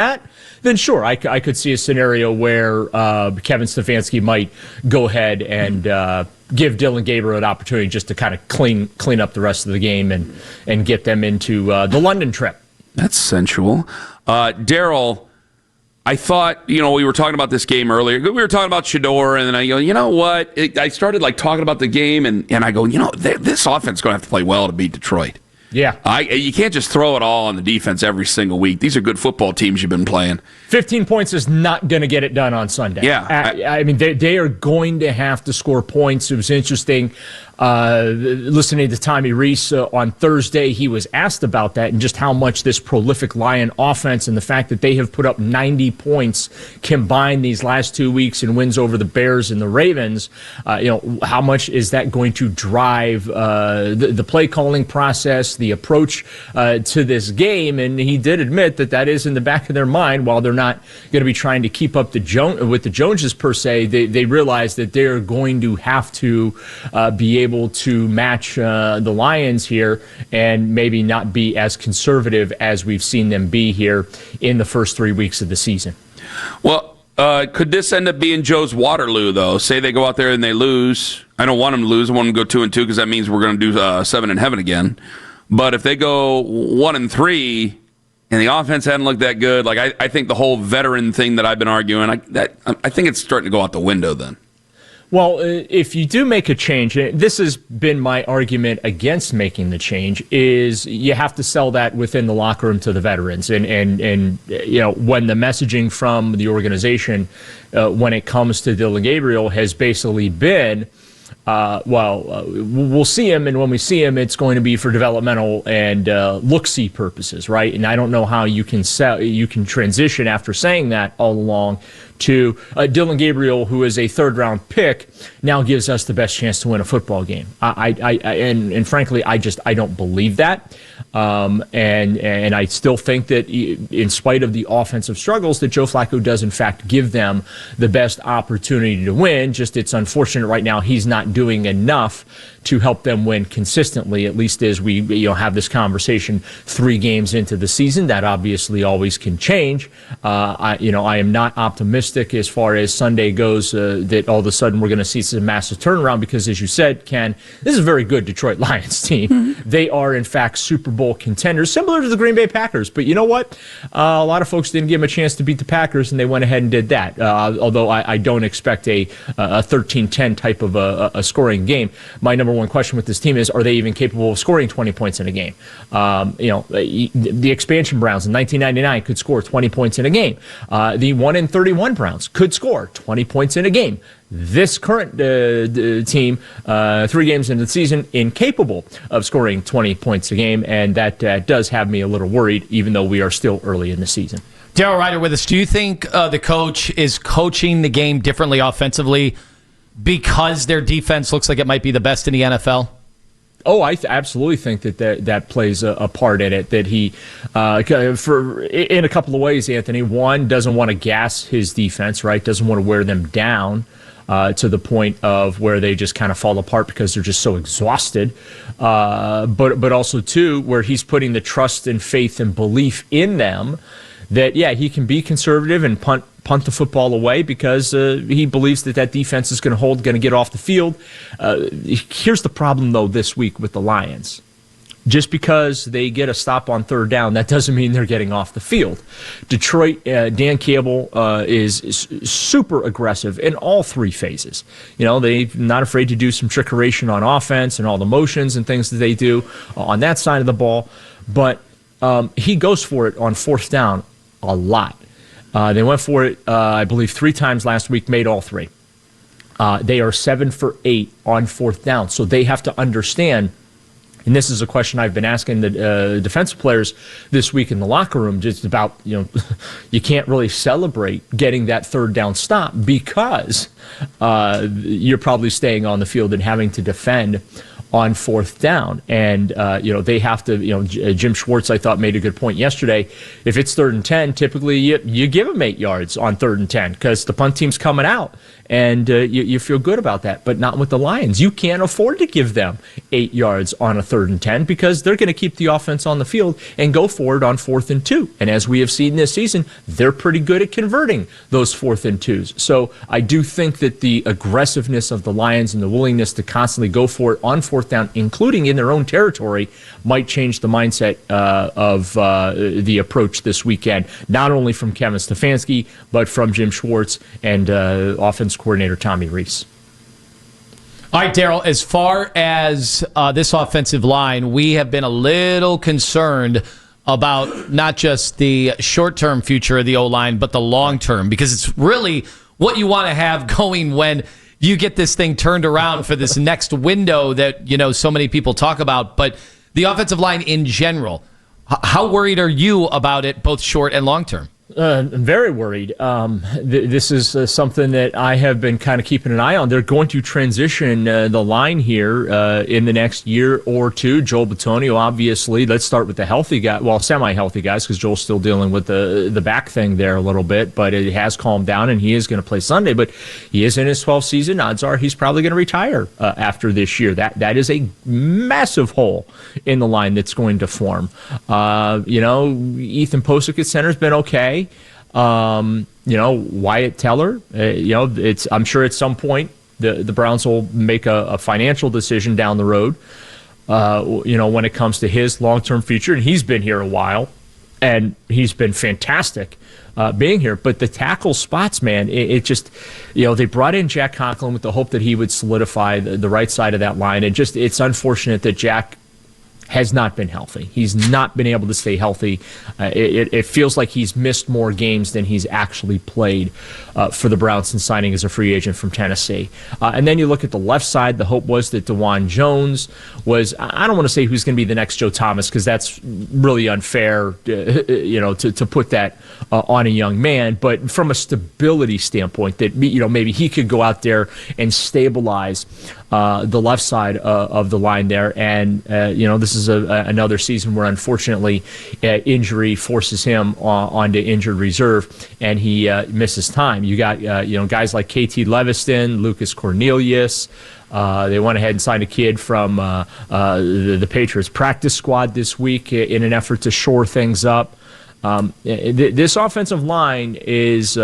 that, then sure, I could see a scenario where Kevin Stefanski might go ahead and give Dylan Gabriel an opportunity just to kind of clean up the rest of the game and get them into the London trip. That's sensual. Daryl, I thought, we were talking about this game earlier. We were talking about Shedeur, and then I go, you know what? I started talking about the game, and I go, this offense is going to have to play well to beat Detroit. Yeah. You can't just throw it all on the defense every single week. These are good football teams you've been playing. 15 points is not going to get it done on Sunday. Yeah. I mean, they are going to have to score points. It was interesting listening to Tommy Rees on Thursday. He was asked about that and just how much this prolific Lion offense and the fact that they have put up 90 points combined these last 2 weeks in wins over the Bears and the Ravens. How much is that going to drive the play calling process, the approach to this game? And he did admit that is in the back of their mind. While they're not going to be trying to keep up with the Joneses per se, they realize that they're going to have to be able to match the Lions here and maybe not be as conservative as we've seen them be here in the first 3 weeks of the season. Well, could this end up being Joe's Waterloo, though? Say they go out there and they lose. I don't want them to lose. I want them to go 2-2 because that means we're going to do 7 in heaven again. But if they go 1-3 and the offense hadn't looked that good, I think the whole veteran thing that I've been arguing, I think it's starting to go out the window then. Well, if you do make a change, this has been my argument against making the change, is you have to sell that within the locker room to the veterans. And when the messaging from the organization when it comes to Dylan Gabriel has basically been, we'll see him, and when we see him, it's going to be for developmental and look-see purposes, right? And I don't know how you can transition after saying that all along to Dylan Gabriel, who is a third-round pick, now gives us the best chance to win a football game. And frankly, I don't believe that. And I still think that in spite of the offensive struggles, that Joe Flacco does in fact give them the best opportunity to win. Just it's unfortunate right now he's not doing enough to help them win consistently, at least as we have this conversation 3 games into the season. That obviously always can change. I am not optimistic as far as Sunday goes that all of a sudden we're going to see some massive turnaround because, as you said, Ken, this is a very good Detroit Lions team. Mm-hmm. They are, in fact, Super Bowl contenders, similar to the Green Bay Packers. But you know what? A lot of folks didn't give them a chance to beat the Packers, and they went ahead and did that, although I don't expect a 13-10 type of a scoring game. My number one question with this team is, are they even capable of scoring 20 points in a game? The expansion Browns in 1999 could score 20 points in a game. The 1-31 Browns could score 20 points in a game. This current team, 3 games into the season, incapable of scoring 20 points a game, and that does have me a little worried, even though we are still early in the season. Daryl Ruiter with us. Do you think the coach is coaching the game differently offensively because their defense looks like it might be the best in the NFL? Oh, I absolutely think that plays a part in it. That he, in a couple of ways, Anthony. One, doesn't want to gas his defense, right? Doesn't want to wear them down to the point of where they just kind of fall apart because they're just so exhausted. But also, two, where he's putting the trust and faith and belief in them that, yeah, he can be conservative and punt the football away because he believes that defense is going to get off the field. Here's the problem, though, this week with the Lions. Just because they get a stop on third down, that doesn't mean they're getting off the field. Detroit, Dan Campbell is super aggressive in all 3 phases. They're not afraid to do some trickeration on offense and all the motions and things that they do on that side of the ball. But he goes for it on fourth down a lot. They went for it, I believe, 3 times last week, made all 3. They are 7 for 8 on fourth down. So they have to understand, and this is a question I've been asking the defensive players this week in the locker room, just about, you can't really celebrate getting that third down stop because you're probably staying on the field and having to defend on fourth down. And, they have to, Jim Schwartz, I thought, made a good point yesterday. If it's 3rd and 10, typically you give them 8 yards on 3rd and 10 because the punt team's coming out. and you feel good about that. But not with the Lions. You can't afford to give them 8 yards on a 3rd and 10 because they're going to keep the offense on the field and go for it on 4th and 2. And as we have seen this season, they're pretty good at converting those 4th and 2s. So I do think that the aggressiveness of the Lions and the willingness to constantly go for it on 4th down, including in their own territory, might change the mindset of the approach this weekend, not only from Kevin Stefanski, but from Jim Schwartz and offense coordinator Tommy Rees. All right, Daryl, as far as this offensive line, we have been a little concerned about not just the short-term future of the O-line, but the long-term, because it's really what you want to have going when you get this thing turned around for this next window that, so many people talk about. But the offensive line in general, how worried are you about it, both short and long-term? I'm very worried. This is something that I have been kind of keeping an eye on. They're going to transition the line here in the next year or two. Joel Bitonio, obviously. Let's start with the healthy guy, well, semi-healthy guys, because Joel's still dealing with the back thing there a little bit, but it has calmed down, and he is going to play Sunday. But he is in his 12th season. Odds are he's probably going to retire after this year. That is a massive hole in the line that's going to form. Ethan Posick at center has been okay. Wyatt Teller, I'm sure at some point the Browns will make a financial decision down the road, when it comes to his long-term future. And he's been here a while, and he's been fantastic being here. But the tackle spots, man, it just, they brought in Jack Conklin with the hope that he would solidify the right side of that line. And just, it's unfortunate that Jack has not been healthy. He's not been able to stay healthy. It feels like he's missed more games than he's actually played for the Browns since signing as a free agent from Tennessee. And then you look at the left side. The hope was that DeJuan Jones was, I don't want to say who's going to be the next Joe Thomas, because that's really unfair, to put that on a young man. But from a stability standpoint, that maybe he could go out there and stabilize the left side of the line there. And this is another season where, unfortunately, injury forces him onto injured reserve, and he misses time. You got guys like KT Leviston, Lucas Cornelius. They went ahead and signed a kid from the Patriots practice squad this week in an effort to shore things up. This offensive line is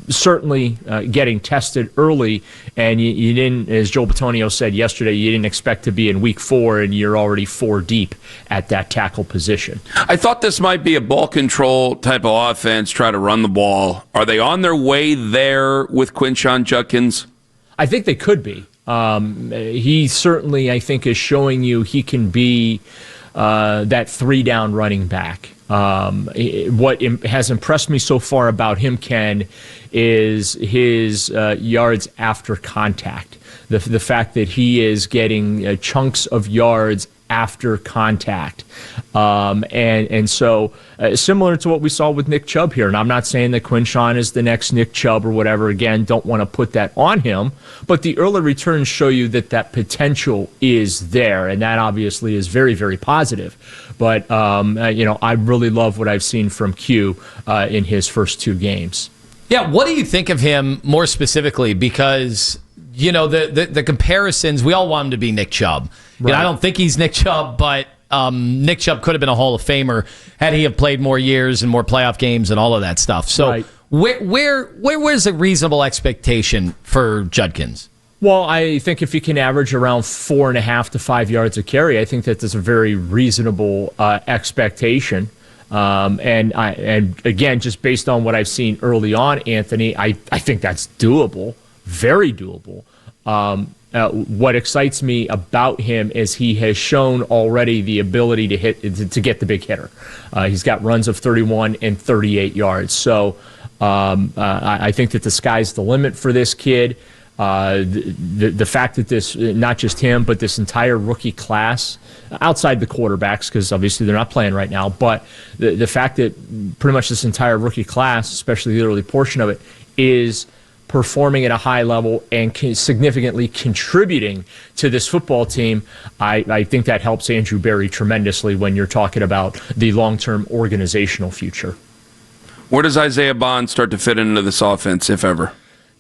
certainly getting tested early, and you didn't, as Joel Bitonio said yesterday, you didn't expect to be in week 4, and you're already 4 deep at that tackle position. I thought this might be a ball control type of offense, try to run the ball. Are they on their way there with Quinshon Judkins? I think they could be. He certainly, I think, is showing you he can be that 3-down running back. What has impressed me so far about him, Ken, is his yards after contact. The fact that he is getting chunks of yards after contact. And so similar to what we saw with Nick Chubb here. And I'm not saying that Quinshon is the next Nick Chubb or whatever. Again, don't want to put that on him. But the early returns show you that potential is there. And that obviously is very, very positive. But, I really love what I've seen from Q in his first 2 games. Yeah, what do you think of him more specifically? Because, the comparisons, we all want him to be Nick Chubb. Right. I don't think he's Nick Chubb, but Nick Chubb could have been a Hall of Famer had he have played more years and more playoff games and all of that stuff. So right. where was a reasonable expectation for Judkins? Well, I think if you can average around 4.5 to 5 yards a carry, I think that's a very reasonable expectation. And again, just based on what I've seen early on, Anthony, I think that's doable, very doable. What excites me about him is he has shown already the ability to get the big hitter. He's got runs of 31 and 38 yards. So I think that the sky's the limit for this kid. The fact that this, not just him, but this entire rookie class, outside the quarterbacks, because obviously they're not playing right now, but the fact that pretty much this entire rookie class, especially the early portion of it, is performing at a high level and significantly contributing to this football team, I think that helps Andrew Berry tremendously when you're talking about the long-term organizational future. Where does Isaiah Bond start to fit into this offense, if ever?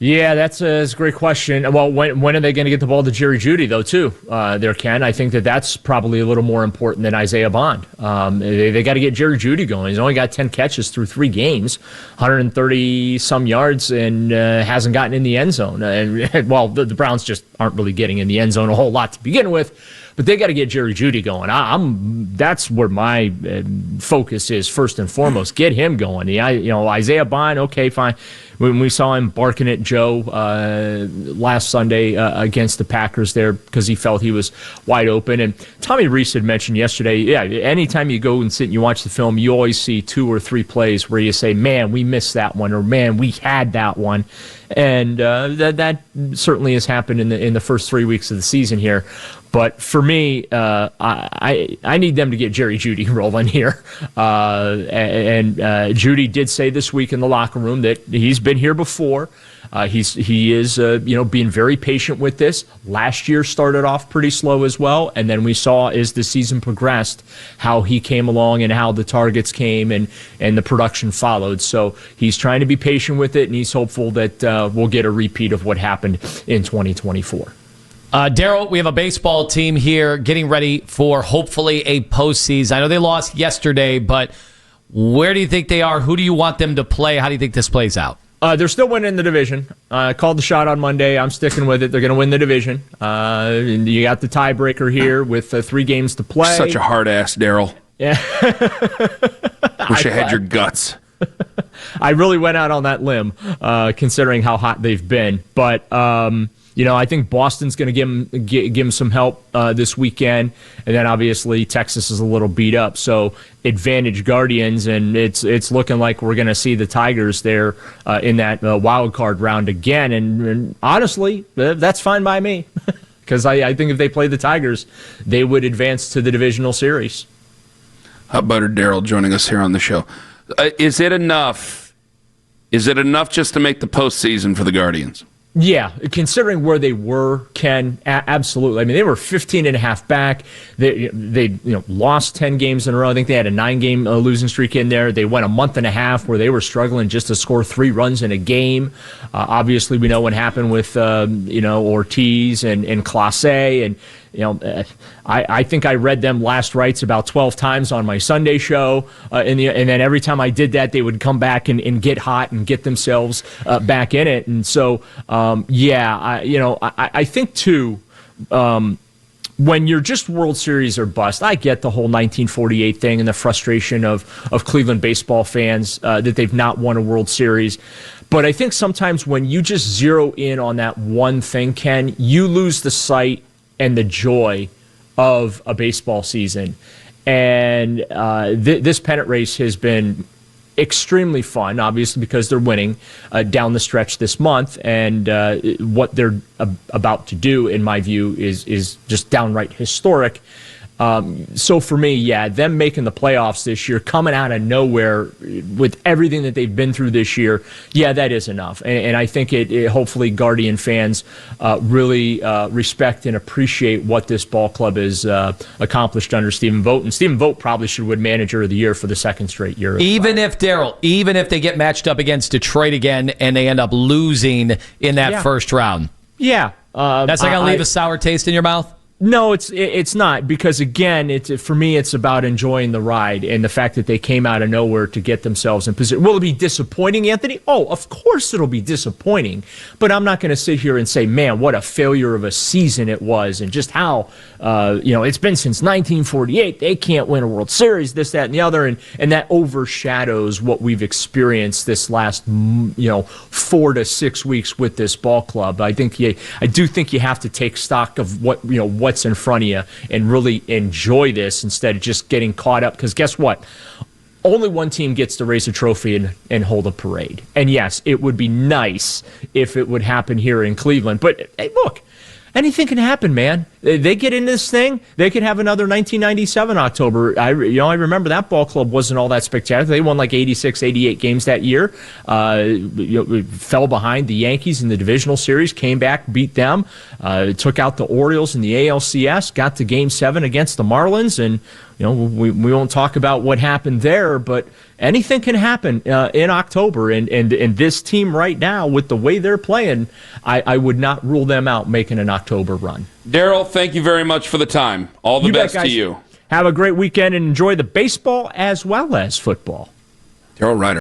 Yeah, that's a great question. Well, when are they going to get the ball to Jerry Jeudy, though, too, there, Ken? I think that's probably a little more important than Isaiah Bond. They got to get Jerry Jeudy going. He's only got 10 catches through 3 games, 130-some yards, and hasn't gotten in the end zone. Well, the Browns just aren't really getting in the end zone a whole lot to begin with. But they got to get Jerry Jeudy going. That's where my focus is first and foremost. Get him going. Isaiah Bond, okay, fine. When we saw him barking at Joe last Sunday against the Packers there because he felt he was wide open. And Tommy Reese had mentioned yesterday, yeah, anytime you go and sit and you watch the film, you always see 2 or 3 plays where you say, man, we missed that one, or man, we had that one. And that certainly has happened in the first 3 weeks of the season here. But for me, I need them to get Jerry Jeudy rolling here. And Jeudy did say this week in the locker room that he's been here before. He is being very patient with this. Last year started off pretty slow as well, and then we saw as the season progressed how he came along and how the targets came and the production followed. So he's trying to be patient with it, and he's hopeful that we'll get a repeat of what happened in 2024. Daryl, we have a baseball team here getting ready for hopefully a postseason. I know they lost yesterday, but where do you think they are? Who do you want them to play? How do you think this plays out? They're still winning the division. I called the shot on Monday. I'm sticking with it. They're going to win the division. And you got the tiebreaker here with 3 games to play. Such a hard ass, Daryl. Yeah. Wish I had your guts. I really went out on that limb, considering how hot they've been. But I think Boston's going to give him some help this weekend, and then obviously Texas is a little beat up. So advantage Guardians, and it's looking like we're going to see the Tigers there in that wild card round again. And honestly, that's fine by me because I think if they play the Tigers, they would advance to the divisional series. How about Daryl joining us here on the show? Is it enough? Is it enough just to make the postseason for the Guardians? Yeah, considering where they were, Ken, absolutely. I mean, they were 15.5 back. They lost 10 games in a row. I think they had a 9-game losing streak in there. They went a month and a half where they were struggling just to score 3 runs in a game. Obviously, we know what happened with Ortiz and Clase, and I think I read them last rites about 12 times on my Sunday show, and then every time I did that, they would come back and get hot and get themselves back in it. And so, I think too, when you're just World Series or bust, I get the whole 1948 thing and the frustration of Cleveland baseball fans that they've not won a World Series. But I think sometimes when you just zero in on that one thing, Ken, you lose the sight and the joy of a baseball season. And this pennant race has been extremely fun, obviously, because they're winning down the stretch this month. And what they're about to do, in my view, is just downright historic. So for me, them making the playoffs this year, coming out of nowhere with everything that they've been through this year, that is enough. And I think it hopefully Guardian fans really respect and appreciate what this ball club has accomplished under Stephen Vogt. And Stephen Vogt probably should win Manager of the Year for the 2nd straight year. Even if they get matched up against Detroit again and they end up losing in that first round. Yeah. That's not going to leave a sour taste in your mouth? No, it's not, because again, for me, it's about enjoying the ride and the fact that they came out of nowhere to get themselves in position. Will it be disappointing, Anthony? Oh, of course it'll be disappointing, but I'm not going to sit here and say, man, what a failure of a season it was, and just how it's been since 1948. They can't win a World Series, this, that, and the other, and that overshadows what we've experienced this last 4 to 6 weeks with this ball club. I do think you have to take stock of what's in front of you and really enjoy this instead of just getting caught up, because guess what? Only one team gets to raise a trophy and hold a parade. And yes, it would be nice if it would happen here in Cleveland, but hey, look, anything can happen, man. They get in this thing, they could have another 1997 October. I remember that ball club wasn't all that spectacular. They won like 86, 88 games that year. Fell behind the Yankees in the divisional series, came back, beat them, took out the Orioles in the ALCS, got to Game 7 against the Marlins, and we won't talk about what happened there, but anything can happen in October. And this team right now, with the way they're playing, I would not rule them out making an October run. Daryl, thank you very much for the time. All the best to you. Have a great weekend and enjoy the baseball as well as football. Daryl Ruiter.